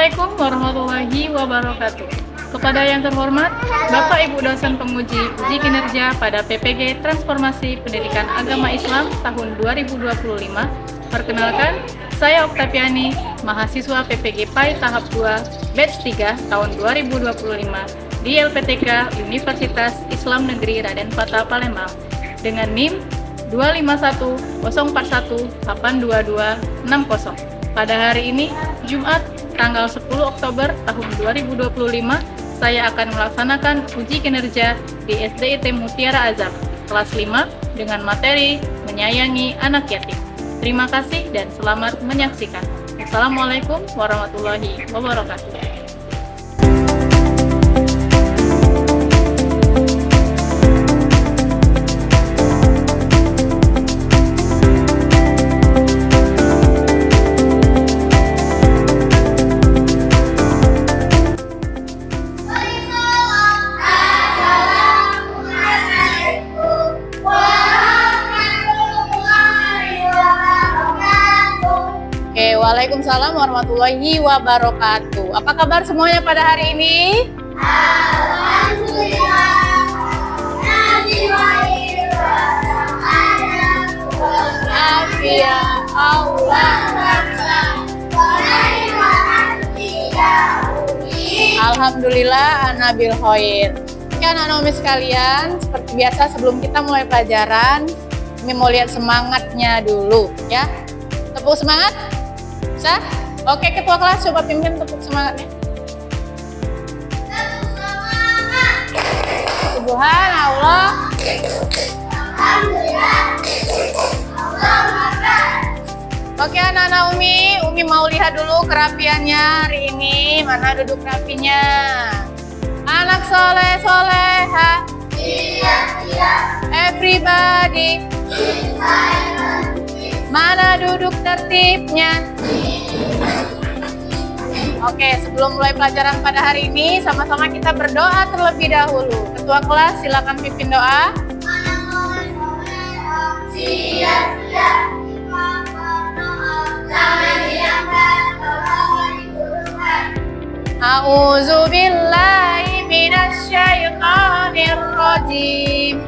Assalamualaikum warahmatullahi wabarakatuh. Kepada yang terhormat, Bapak Ibu dosen penguji uji kinerja pada PPG Transformasi Pendidikan Agama Islam tahun 2025. Perkenalkan, saya Oktaviani, mahasiswa PPG PAI tahap 2, batch 3 tahun 2025 di LPTK Universitas Islam Negeri Raden Fatah Palembang dengan NIM 25104182260. Pada hari ini, Jumat, tanggal 10 Oktober tahun 2025, saya akan melaksanakan uji kinerja di SDIT Mutiara Azab, kelas 5, dengan materi menyayangi anak yatim. Terima kasih dan selamat menyaksikan. Assalamualaikum warahmatullahi wabarakatuh. Waalaikumsalam warahmatullahi wabarakatuh. Apa kabar semuanya pada hari ini? Alhamdulillah. Alhamdulillah anabil khair. Oke anak-anak Umi sekalian, seperti biasa sebelum kita mulai pelajaran, Umi mau lihat semangatnya dulu ya. Tepuk semangat. Bisa? Oke, ketua kelas coba pimpin tepuk semangatnya. Subhanallah. Alhamdulillah. Oke anak-anak Umi mau lihat dulu kerapiannya hari ini. Mana duduk rapinya? Anak soleh soleha. Iya. Everybody. Mana duduk tertibnya? Oke, sebelum mulai pelajaran pada hari ini, sama-sama kita berdoa terlebih dahulu. Ketua kelas, silakan pimpin doa. A'udzubillahi minasyaitonir rajim.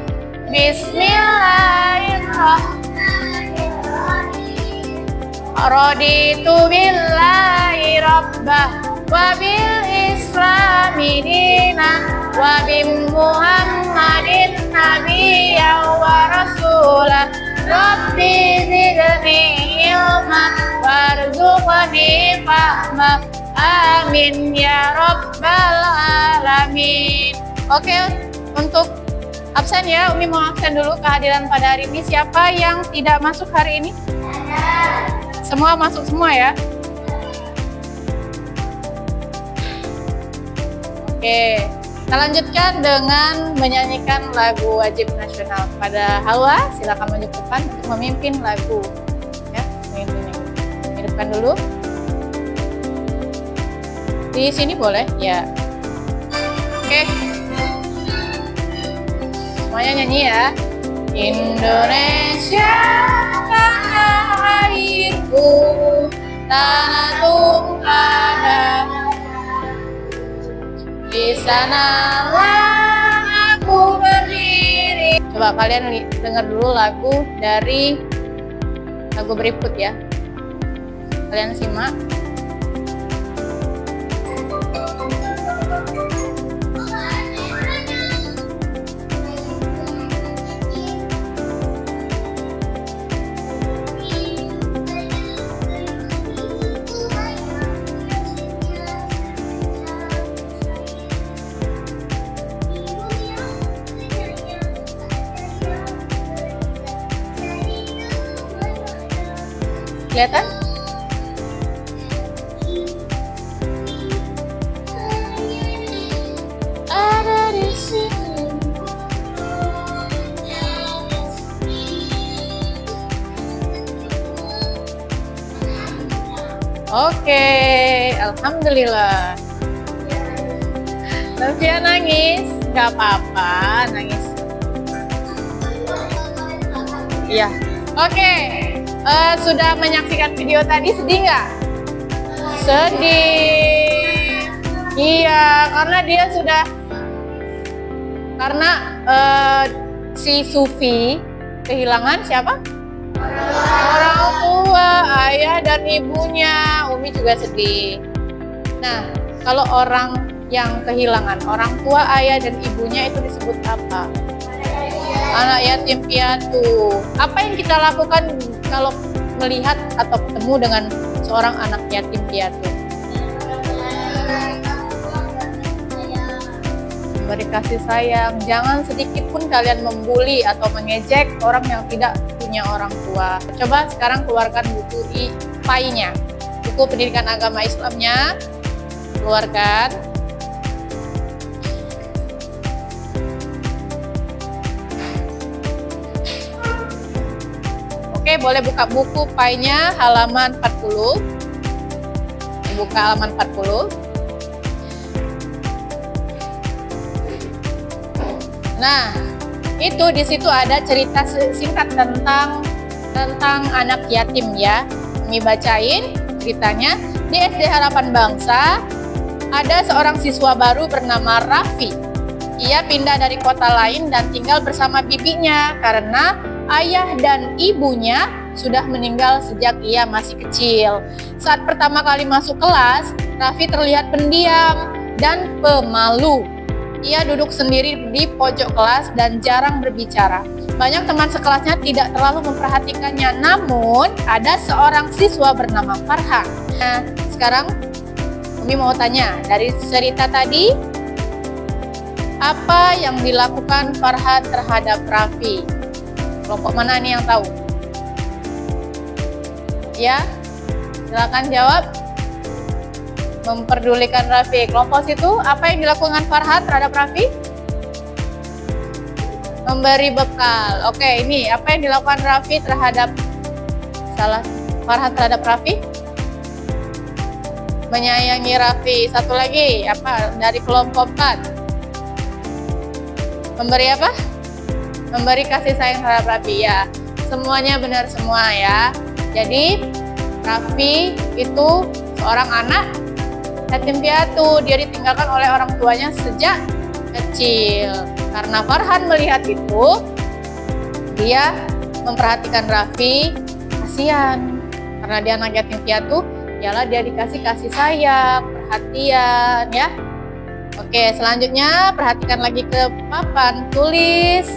Bismillahirrahmanirrahim. Raditu billahi rabbah wa bil islami dinan wa bi muhammadin nabiyyan wa rasulah. Rabbi zidni ilman warzuqni fahma. Amin ya rabbal alamin. Oke, untuk absen ya, Umi mau absen dulu kehadiran pada hari ini. Siapa yang tidak masuk hari ini? Semua masuk semua ya. Oke, kita lanjutkan dengan menyanyikan lagu wajib nasional. Pada Hawa, silakan maju ke depan untuk memimpin lagu. Ya, memimpinnya. Hidupkan dulu. Di sini boleh? Ya. Oke. Semuanya nyanyi ya. Indonesia tanah airku, tanah tumpah di sanalah aku berdiri. Coba kalian dengar dulu lagu dari lagu berikut ya. Kalian simak. Kelihatan? Ada di sini. Oke, alhamdulillah. Novia nangis, nggak apa-apa, nangis. Iya. Oke. Sudah menyaksikan video tadi, sedih nggak? Sedih. Iya, karena dia sudah si Sufi kehilangan siapa? Orang tua, ayah dan ibunya. Umi juga sedih. Nah, kalau orang yang kehilangan orang tua, ayah dan ibunya itu disebut apa? Anak yatim piatu. Apa yang kita lakukan kalau melihat atau ketemu dengan seorang anak yatim piatu? Memberi kasih sayang. Jangan sedikit pun kalian membuli atau mengejek orang yang tidak punya orang tua. Coba sekarang keluarkan buku PAI-nya, buku pendidikan agama Islamnya. Keluarkan. Oke, boleh buka buku PAI-nya halaman 40. Buka halaman 40. Nah, itu di situ ada cerita singkat tentang anak yatim ya. Kami bacain ceritanya. Di SD Harapan Bangsa ada seorang siswa baru bernama Raffi. Ia pindah dari kota lain dan tinggal bersama bibinya karena ayah dan ibunya sudah meninggal sejak ia masih kecil. Saat pertama kali masuk kelas, Raffi terlihat pendiam dan pemalu. Ia duduk sendiri di pojok kelas dan jarang berbicara. Banyak teman sekelasnya tidak terlalu memperhatikannya, namun ada seorang siswa bernama Farhan. Nah, sekarang Umi mau tanya, dari cerita tadi, apa yang dilakukan Farhan terhadap Raffi? Kelompok mana nih yang tahu? Ya, silakan jawab. Memperdulikan Raffi. Kelompok situ, apa yang dilakukan Farhan terhadap Raffi? Memberi bekal. Oke, ini apa yang dilakukan Raffi terhadap Farhan terhadap Raffi? Menyayangi Raffi. Satu lagi, apa dari kelompok 4? Memberi apa? Memberi kasih sayang terhadap Raffi ya. Semuanya benar semua ya. Jadi Raffi itu seorang anak yatim piatu. Dia ditinggalkan oleh orang tuanya sejak kecil. Karena Farhan melihat itu, dia memperhatikan Raffi. Kasihan, karena dia anak yatim piatu, ialah dia dikasih kasih sayang, perhatian ya. Oke, selanjutnya perhatikan lagi ke papan tulis.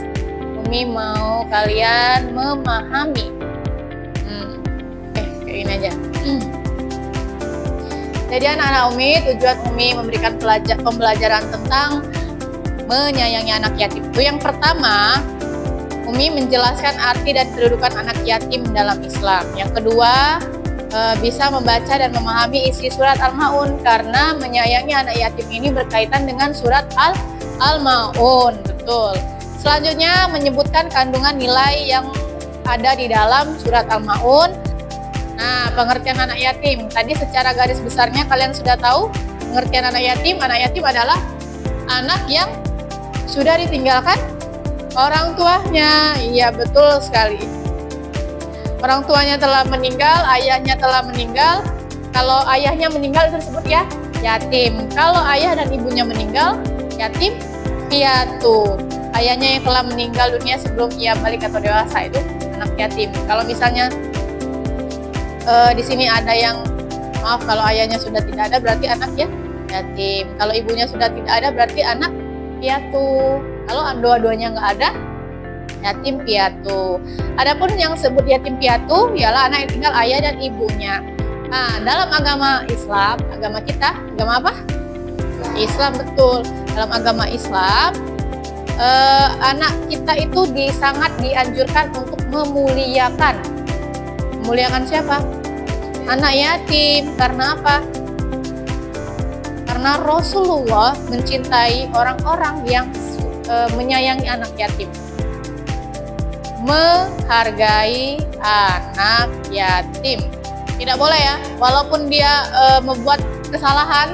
Umi mau kalian memahami. Kayak ini aja. Jadi anak-anak Umi, tujuan Umi memberikan pembelajaran tentang menyayangi anak yatim itu yang pertama, Umi menjelaskan arti dan kedudukan anak yatim dalam Islam. Yang kedua, bisa membaca dan memahami isi surat Al-Maun karena menyayangi anak yatim ini berkaitan dengan surat Al-Maun. Betul. Selanjutnya menyebutkan kandungan nilai yang ada di dalam surat Al-Maun. Nah, pengertian anak yatim. Tadi secara garis besarnya kalian sudah tahu pengertian anak yatim. Anak yatim adalah anak yang sudah ditinggalkan orang tuanya. Iya, betul sekali. Orang tuanya telah meninggal, ayahnya telah meninggal. Kalau ayahnya meninggal itu disebut ya yatim. Kalau ayah dan ibunya meninggal, yatim piatu. Ayahnya yang telah meninggal dunia sebelum ia balik atau dewasa itu anak yatim. Kalau misalnya di sini ada yang maaf, kalau ayahnya sudah tidak ada berarti anak ya yatim. Kalau ibunya sudah tidak ada berarti anak piatu. Kalau dua-duanya nggak ada, yatim piatu. Adapun yang sebut yatim piatu ialah anak yang tinggal ayah dan ibunya. Nah, dalam agama Islam, agama kita, agama apa? Islam, betul. Dalam agama Islam, anak kita itu sangat dianjurkan untuk memuliakan. Memuliakan siapa? Anak yatim. Karena apa? Karena Rasulullah mencintai orang-orang yang menyayangi anak yatim. Menghargai anak yatim. Tidak boleh ya, walaupun dia membuat kesalahan,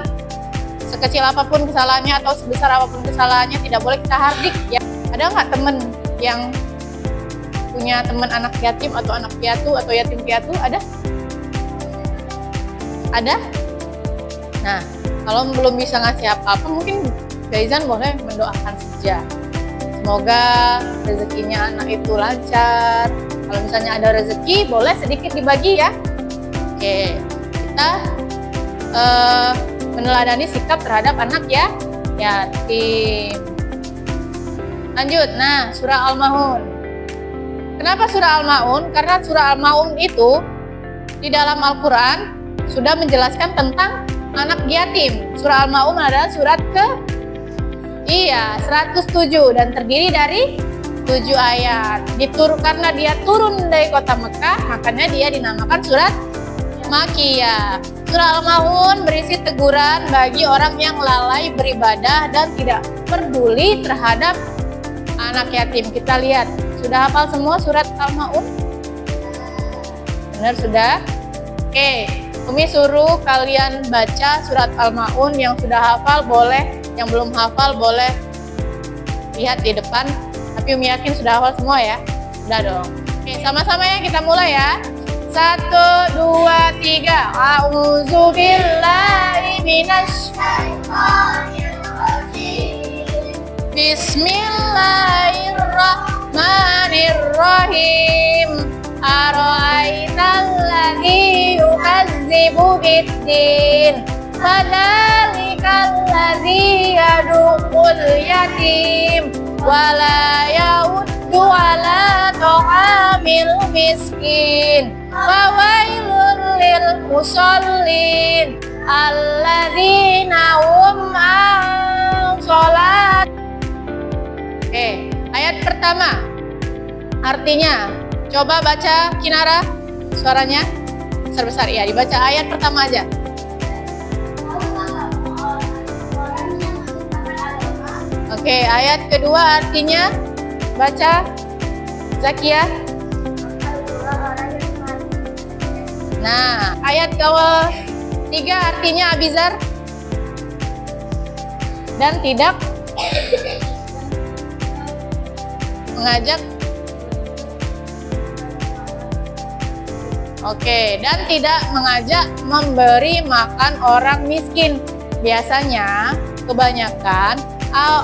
sekecil apapun kesalahannya atau sebesar apapun kesalahannya, tidak boleh kita hardik ya. Ada nggak temen yang punya teman anak yatim atau anak piatu atau yatim piatu? Ada? Ada? Nah, Kalau belum bisa ngasih apa-apa, mungkin Faizan boleh mendoakan saja. Semoga rezekinya anak itu lancar. Kalau misalnya ada rezeki, boleh sedikit dibagi ya. Oke, kita meneladani sikap terhadap anak ya yatim. Lanjut, nah surah Al-Maun. Kenapa surah Al-Maun? Karena surah Al-Maun itu di dalam Al-Quran sudah menjelaskan tentang anak yatim. Surah Al-Maun adalah surat ke 107 dan terdiri dari 7 ayat. Karena dia turun dari kota Mekah, makanya dia dinamakan surat Makkiyah. Surah Al-Maun berisi teguran bagi orang yang lalai beribadah dan tidak peduli terhadap anak yatim. Kita lihat, sudah hafal semua surat Al-Maun? Benar sudah? Oke, Umi suruh kalian baca surat Al-Maun. Yang sudah hafal boleh, yang belum hafal boleh lihat di depan. Tapi Umi yakin sudah hafal semua ya? Sudah dong. Oke, sama-sama ya, kita mulai ya. 1, 2, 3. A'udzubillahi minasyaitonirrajim. Bismillahirrahmanirrahim. Ara'aital ladzi yukadzibu biddin. Fadzalikal ladzi yad'ul yatim wala ya'uddu ala ta'amil miskin. Fawailul lil musallin alladzina hum an sholat. Oke, ayat pertama artinya, coba baca Kinara, suaranya besar-besar ya, dibaca ayat pertama aja. Oke, ayat kedua artinya, baca Zakia. Nah, ayat ketiga artinya Abizar. Dan tidak mengajak. Oke, dan tidak mengajak memberi makan orang miskin. Biasanya, kebanyakan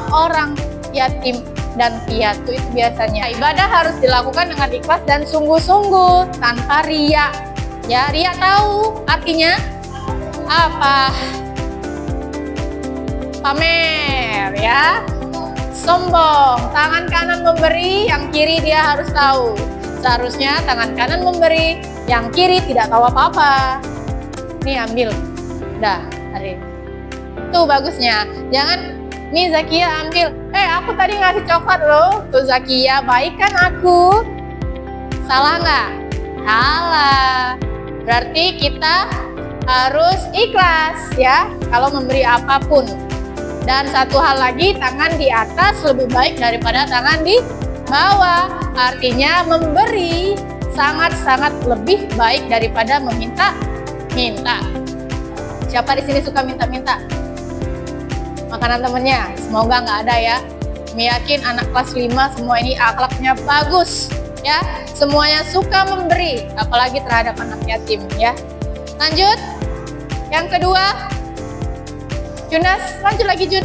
orang yatim dan piatu itu biasanya ibadah harus dilakukan dengan ikhlas dan sungguh-sungguh tanpa riya. Ya, riya tahu artinya apa? Pamer ya, sombong. Tangan kanan memberi, yang kiri dia harus tahu. Seharusnya tangan kanan memberi, yang kiri tidak tahu apa-apa. Nih ambil, dah hari. Tuh bagusnya. Jangan, nih Zakia ambil. Aku tadi ngasih coklat loh. Tuh Zakia, baik kan aku? Salah nggak? Salah. Berarti kita harus ikhlas ya kalau memberi apapun. Dan satu hal lagi, tangan di atas lebih baik daripada tangan di bawah. Artinya memberi sangat-sangat lebih baik daripada meminta-minta. Siapa di sini suka minta-minta? Makanan temennya? Semoga nggak ada ya. Kami yakin anak kelas 5 semua ini akhlaknya bagus ya. Semuanya suka memberi, apalagi terhadap anak yatim ya. Lanjut. Yang kedua, Junas, lanjut lagi Jun.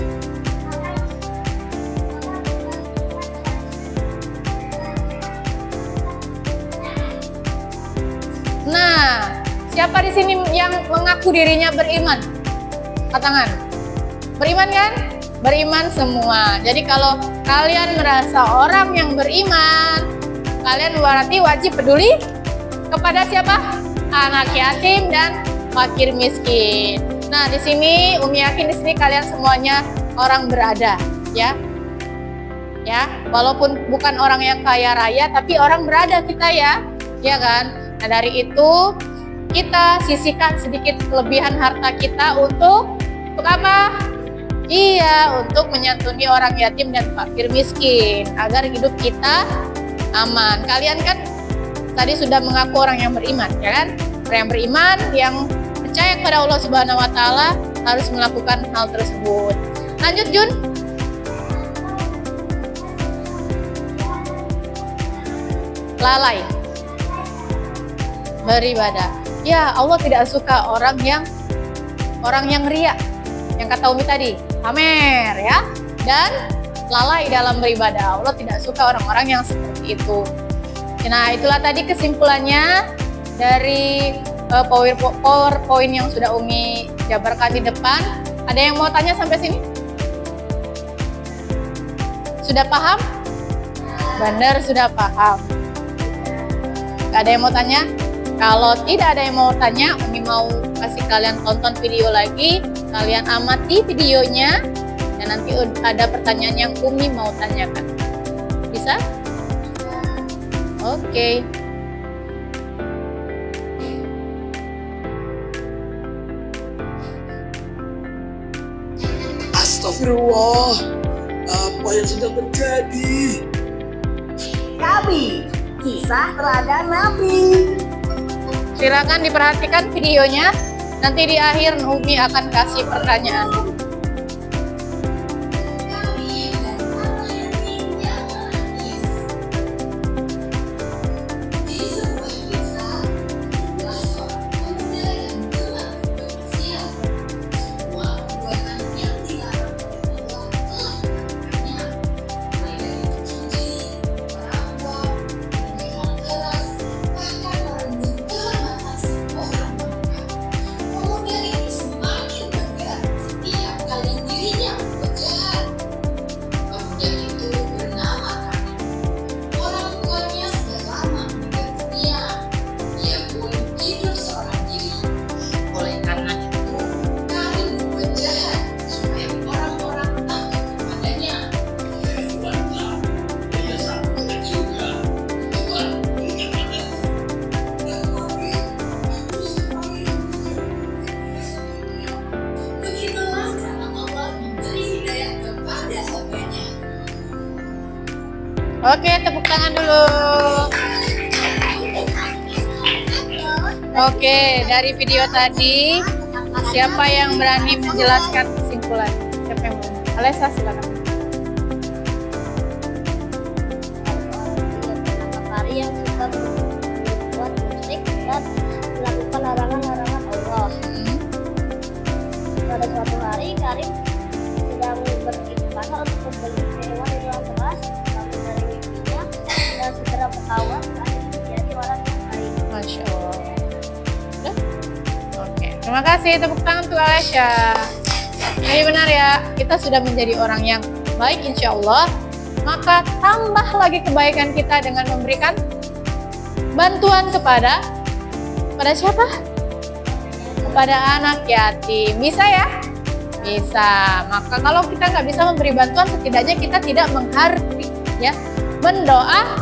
Nah, siapa di sini yang mengaku dirinya beriman? Angkat tangan. Beriman kan? Beriman semua. Jadi kalau kalian merasa orang yang beriman, kalian berarti wajib peduli kepada siapa? Anak yatim dan fakir miskin. Nah, di sini Umi yakin di sini kalian semuanya orang berada, ya. Ya, walaupun bukan orang yang kaya raya, tapi orang berada kita ya. Ya kan? Nah, dari itu kita sisihkan sedikit kelebihan harta kita untuk apa? Iya, untuk menyantuni orang yatim dan fakir miskin agar hidup kita aman. Kalian kan tadi sudah mengaku orang yang beriman, ya kan? Orang yang beriman, yang percaya kepada Allah Subhanahu wa Ta'ala harus melakukan hal tersebut. Lanjut Jun. Lalai beribadah. Ya, Allah tidak suka orang yang riya. yang kata Umi tadi, pamer ya, dan lalai dalam beribadah. Allah tidak suka orang-orang yang seperti itu. Nah, itulah tadi kesimpulannya dari PowerPoint yang sudah Umi jabarkan di depan. Ada yang mau tanya sampai sini? Sudah paham? Benar, sudah paham. Gak ada yang mau tanya? Kalau tidak ada yang mau tanya, Umi mau kasih kalian tonton video lagi. Kalian amati videonya, dan nanti ada pertanyaan yang Umi mau tanyakan. Bisa? Oke. Astagfirullah, apa yang sedang terjadi? Nabi, kisah teladan Nabi. Silakan diperhatikan videonya. Nanti di akhir Umi akan kasih pertanyaan. Oke, tepuk tangan dulu. Oke, dari video tadi, siapa yang berani menjelaskan kesimpulan? Siapa yang berani? Alessa, silakan. Hari yang suka membuat musik dan melakukan larangan-larangan Allah. Pada suatu hari, Karim sedang beribadah untuk membeli hewan di ruang kelas. Dan segera berkawan menjadi orang yang baik. Masya Allah. Udah? Oke, terima kasih, tepuk tangan untuk Alesya. Jadi benar ya, kita sudah menjadi orang yang baik insya Allah. Maka tambah lagi kebaikan kita dengan memberikan bantuan kepada siapa? Kepada anak yatim. Bisa ya? Bisa. Maka kalau kita nggak bisa memberi bantuan, setidaknya kita tidak menghardik ya, mendoakan.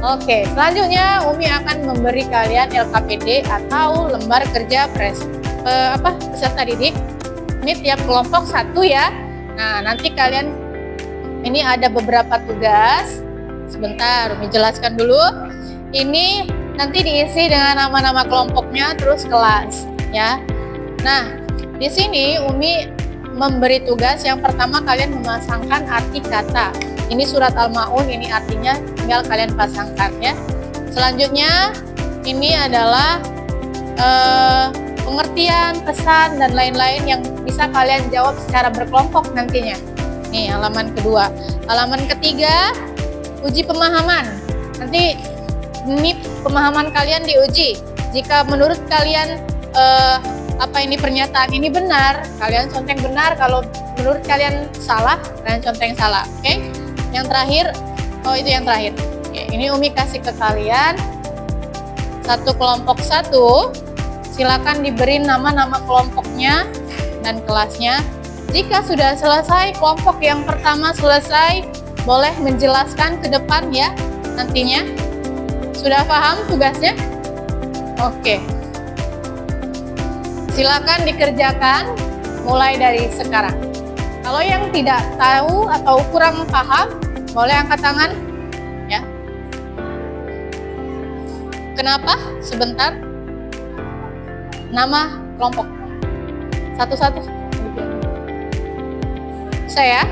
Oke, selanjutnya Umi akan memberi kalian LKPD atau lembar kerja peserta didik. Ini tiap kelompok satu ya. Nah, nanti kalian ini ada beberapa tugas. Sebentar, Umi jelaskan dulu. Ini nanti diisi dengan nama-nama kelompoknya terus kelas ya. Nah, di sini Umi memberi tugas yang pertama, kalian memasangkan arti kata. Ini surat Al-Ma'un, ini artinya tinggal kalian pasangkan ya. Selanjutnya ini adalah pengertian, pesan, dan lain-lain yang bisa kalian jawab secara berkelompok nantinya. Nih halaman kedua. Halaman ketiga, uji pemahaman. Nanti ini pemahaman kalian diuji. Jika menurut kalian ini pernyataan ini benar, kalian conteng benar. Kalau menurut kalian salah, kalian conteng salah. Oke? Yang terakhir, itu yang terakhir. Oke, ini Umi kasih ke kalian satu kelompok satu. Silakan diberi nama-nama kelompoknya dan kelasnya. Jika sudah selesai, kelompok yang pertama selesai, boleh menjelaskan ke depan ya nantinya. Sudah paham tugasnya? Oke. Silakan dikerjakan mulai dari sekarang. Kalau yang tidak tahu atau kurang paham, boleh angkat tangan ya. Kenapa? Sebentar. Nama kelompok. Satu-satu. Saya.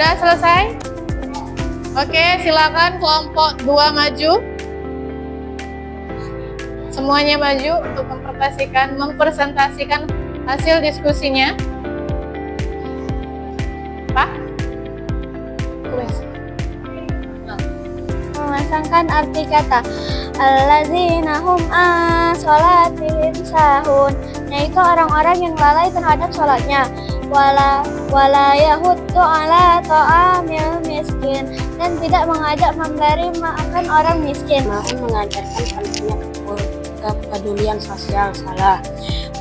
Sudah selesai? Oke, silakan kelompok 2 maju. Semuanya maju untuk mempresentasikan hasil diskusinya. Pak? Memasangkan arti kata allazina hum an sholatihim sahun, yaitu orang-orang yang lalai terhadap sholatnya. Wala yahuddu ala ta'amil miskin, dan tidak mengajak memberi makan orang miskin. Mengajarkan pentingnya kepedulian sosial. Salah.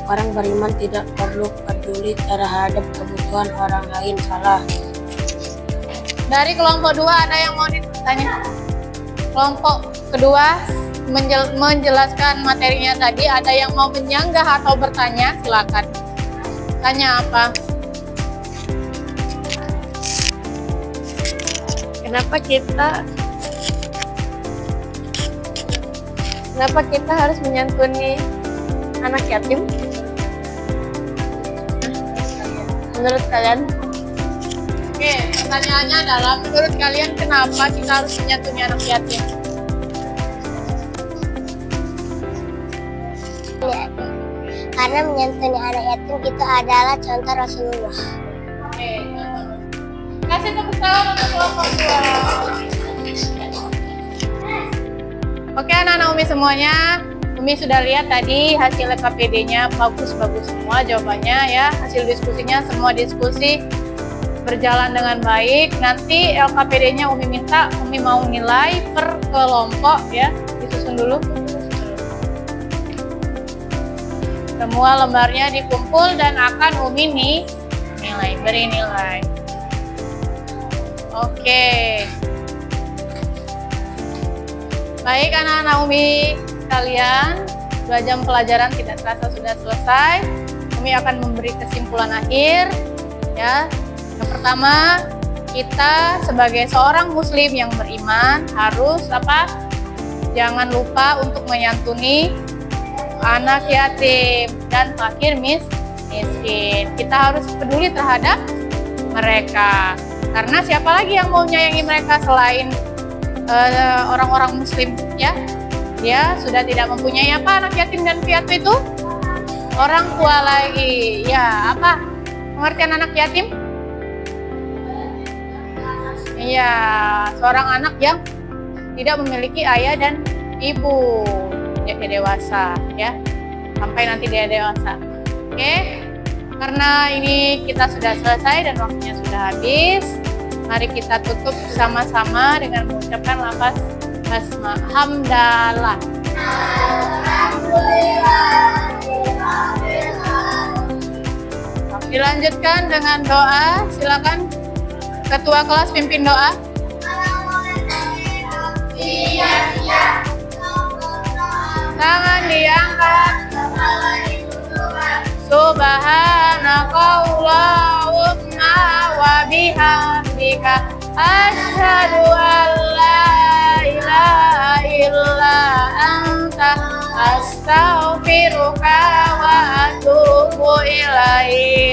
Orang beriman tidak perlu peduli terhadap kebutuhan orang lain. Salah. Dari kelompok 2 ada yang mau ditanya? Kelompok kedua menjelaskan materinya tadi. Ada yang mau menyanggah atau bertanya? Silakan. Tanya apa? Kenapa kita harus menyantuni anak yatim? Menurut kalian? Oke, pertanyaannya adalah menurut kalian kenapa kita harus menyantuni anak yatim? Karena menyantuni anak yatim itu adalah contoh Rasulullah. Oke, kasih tepuk tangan untuk kelompok 2. Oke, anak-anak Umi semuanya, Umi sudah lihat tadi hasil LKPD-nya bagus-bagus semua jawabannya ya. Hasil diskusinya, semua diskusi berjalan dengan baik. Nanti LKPD-nya Umi minta, Umi mau nilai per kelompok ya. Disusun dulu. Semua lembarnya dikumpul dan akan Umi beri nilai. Oke. Baik anak-anak Umi sekalian, 2 jam pelajaran tidak terasa sudah selesai. Umi akan memberi kesimpulan akhir ya. Yang pertama, kita sebagai seorang muslim yang beriman harus apa? Jangan lupa untuk menyantuni anak yatim dan fakir miskin. Kita harus peduli terhadap mereka. Karena siapa lagi yang mau menyayangi mereka selain orang-orang muslim ya? Dia sudah tidak mempunyai apa anak yatim dan piatu itu? Orang tua lagi. Ya, apa pengertian anak yatim? Iya, seorang anak yang tidak memiliki ayah dan ibu. Dia dewasa ya. Sampai nanti dia dewasa. Oke. Karena ini kita sudah selesai dan waktunya sudah habis. Mari kita tutup bersama-sama dengan mengucapkan lafaz basmalah. Hamdalah. Dilanjutkan dengan doa. Silakan ketua kelas pimpin doa. Tangan diangkat. Subhanakallahumma wa bihamdika asyhadu an la ilaha illa anta astaghfiruka wa atubu ilaik.